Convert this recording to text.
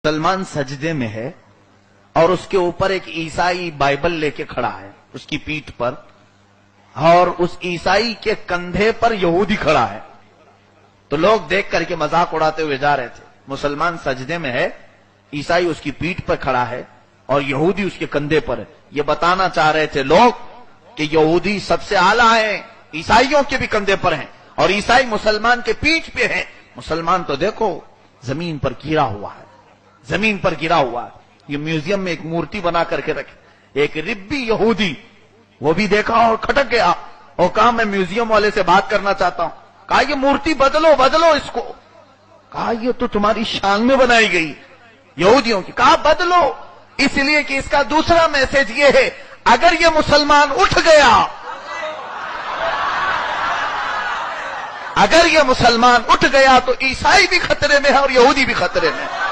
मुसलमान सजदे में है और उसके ऊपर एक ईसाई बाइबल लेके खड़ा है उसकी पीठ पर, और उस ईसाई के कंधे पर यहूदी खड़ा है। तो लोग देख करके मजाक उड़ाते हुए जा रहे थे। मुसलमान सजदे में है, ईसाई उसकी पीठ पर खड़ा है और यहूदी उसके कंधे पर है। ये बताना चाह रहे थे लोग कि यहूदी सबसे आला है, ईसाइयों के भी कंधे पर हैं, और ईसाई मुसलमान के पीठ पे है। मुसलमान तो देखो जमीन पर गिरा हुआ है, जमीन पर गिरा हुआ है। ये म्यूजियम में एक मूर्ति बना करके रखे, एक रिब्बी यहूदी, वो भी देखा और खटक गया और कहा मैं म्यूजियम वाले से बात करना चाहता हूं। कहा ये मूर्ति बदलो बदलो इसको। कहा ये तो तुम्हारी शान में बनाई गई यहूदियों की। कहा बदलो, इसलिए कि इसका दूसरा मैसेज ये है, अगर ये मुसलमान उठ गया, अगर ये मुसलमान उठ गया तो ईसाई भी खतरे में है और यहूदी भी खतरे में है।